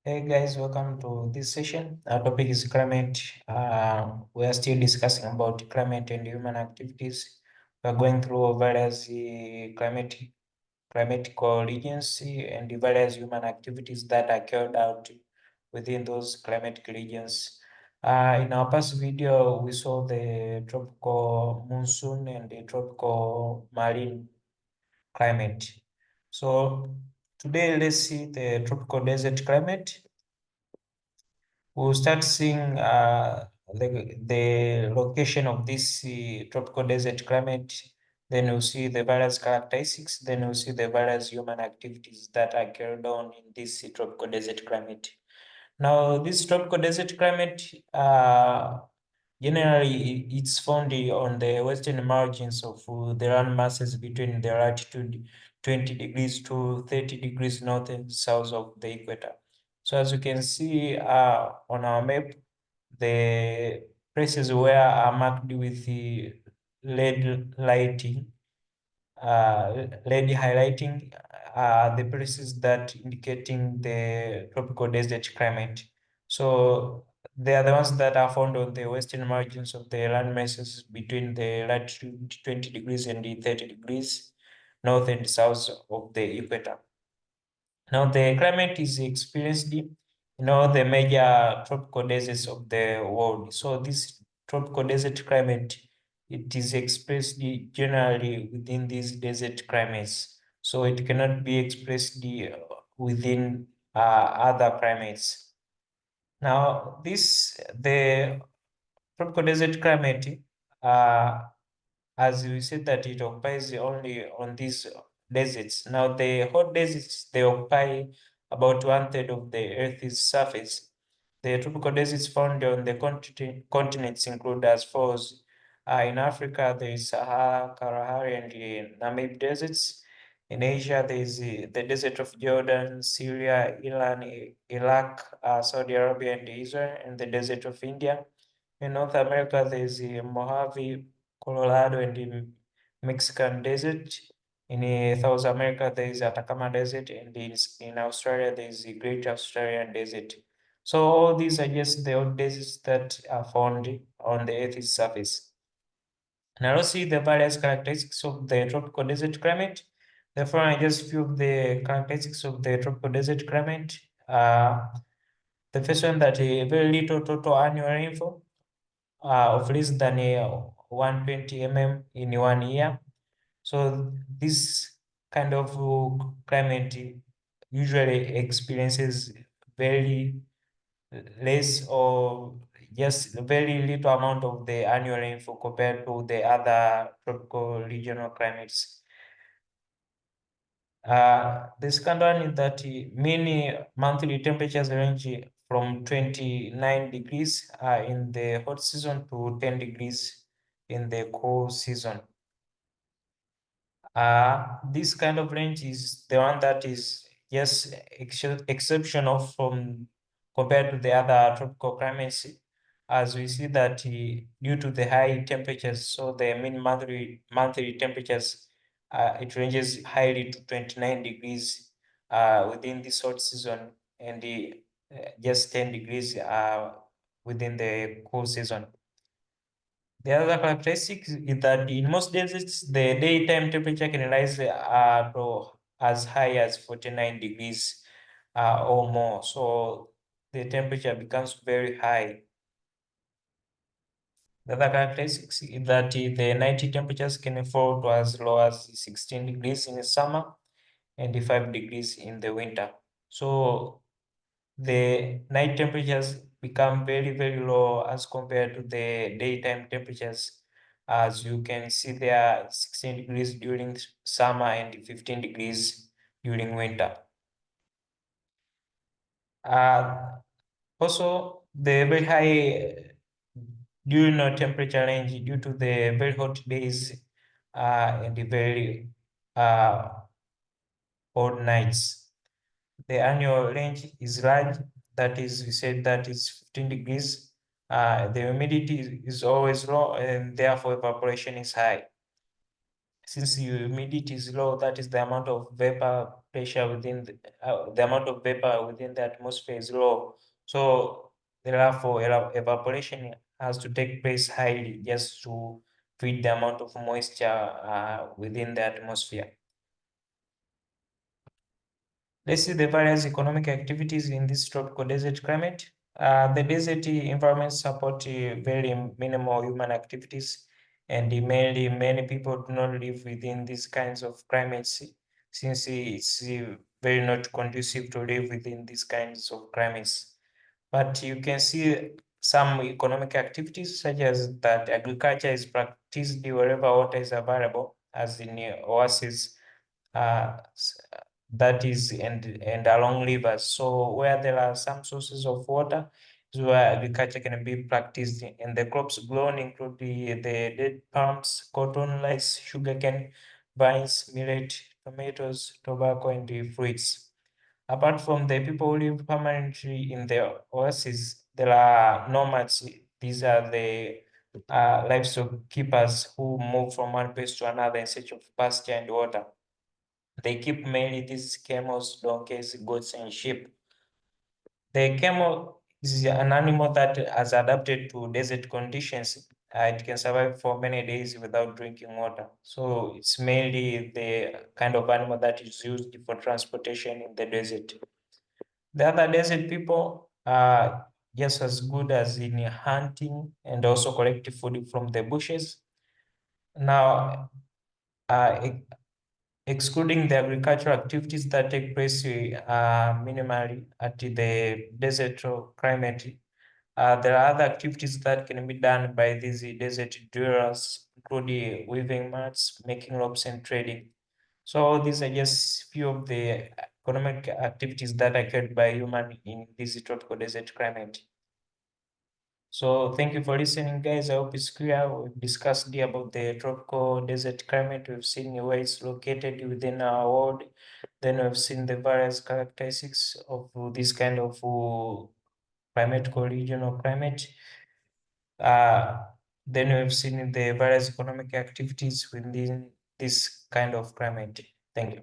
Hey guys, welcome to this session. Our topic is climate. We are still discussing about climate and human activities. We are going through various climatical regions and the various human activities that are carried out within those climatic regions. In our past video, we saw the tropical monsoon and the tropical marine climate. So today, let's see the tropical desert climate. We'll start seeing the location of this tropical desert climate. Then we'll see the various characteristics. Then we'll see the various human activities that are carried on in this tropical desert climate. Now, this tropical desert climate, generally, it's found on the western margins of the land masses between the latitude 20 degrees to 30 degrees north and south of the equator. So as you can see on our map, the places where are marked with the red lighting, red highlighting are the places that indicating the tropical desert climate. So they are the ones that are found on the western margins of the land masses between the latitude 20 degrees and the 30 degrees north and south of the equator. Now, the climate is experienced in all the major tropical deserts of the world. So, this tropical desert climate, it is expressed generally within these desert climates. So, it cannot be expressed within other climates. Now, the tropical desert climate, uh, as we said that it occupies only on these deserts. Now, the hot deserts, they occupy about one third of the Earth's surface. The tropical deserts found on the continents include as follows. In Africa, there is Sahara, Kalahari, and the Namib deserts. In Asia, there is the desert of Jordan, Syria, Iran, Iraq, Saudi Arabia, and Israel, and the desert of India. In North America, there is the Mojave, Colorado, and the Mexican desert. In South America, there is Atacama Desert, and in Australia, there is the Great Australian Desert. So all these are just the old deserts that are found on the Earth's surface. Now let's see the various characteristics of the tropical desert climate. Therefore, I just few of the characteristics of the tropical desert climate. The first one that a very little total annual rainfall of less than 120 mm in 1 year. So this kind of climate usually experiences very less or just very little amount of the annual rainfall compared to the other tropical regional climates. The second one is that many monthly temperatures range from 29 degrees in the hot season to 10 degrees in the cool season. This kind of range is the one that is just exceptional from compared to the other tropical climates, as we see that due to the high temperatures, so the mean monthly temperatures it ranges highly to 29 degrees within this hot season and just 10 degrees within the cool season. The other characteristic is that in most deserts, the daytime temperature can rise to as high as 49 degrees or more. So the temperature becomes very high. The other characteristics is that the night temperatures can fall to as low as 16 degrees in the summer and 5 degrees in the winter. So the night temperatures become very, very low as compared to the daytime temperatures. As you can see, there are 16 degrees during summer and 15 degrees during winter. Uh, Also, the very high diurnal temperature range due to the very hot days and the very uh, cold nights. The annual range is large, that is, we said that is 15 degrees. The humidity is always low and therefore evaporation is high. Since the humidity is low, that is the amount of vapor pressure within the amount of vapor within the atmosphere is low. So therefore, evaporation has to take place highly just to feed the amount of moisture within the atmosphere. Let's see the various economic activities in this tropical desert climate. The desert environments support very minimal human activities, and mainly many people do not live within these kinds of climates since it's very not conducive to live within these kinds of climates. But you can see some economic activities such as that agriculture is practiced wherever water is available, as in oases, uh, that is and along rivers. So where there are some sources of water is where agriculture can be practiced, and the crops grown include the date palms, cotton, rice, sugarcane, vines, millet, tomatoes, tobacco, and the fruits. Apart from the people who live permanently in the oases, there are nomads. These are the livestock keepers who move from one place to another in search of pasture and water. They keep mainly these camels, donkeys, goats, and sheep. The camel is an animal that has adapted to desert conditions. It can survive for many days without drinking water. So it's mainly the kind of animal that is used for transportation in the desert. The other desert people are just as good as in hunting and also collect food from the bushes. Now, uh, excluding the agricultural activities that take place minimally at the desert or climate, there are other activities that can be done by these desert dwellers, including weaving mats, making ropes, and trading. So these are just few of the economic activities that are carried by human in this tropical desert climate. So thank you for listening, guys. I hope it's clear. We've discussed here about the tropical desert climate. We've seen where it's located within our world. Then we've seen the various characteristics of this kind of climatical regional climate. Uh, then we've seen the various economic activities within this kind of climate. Thank you.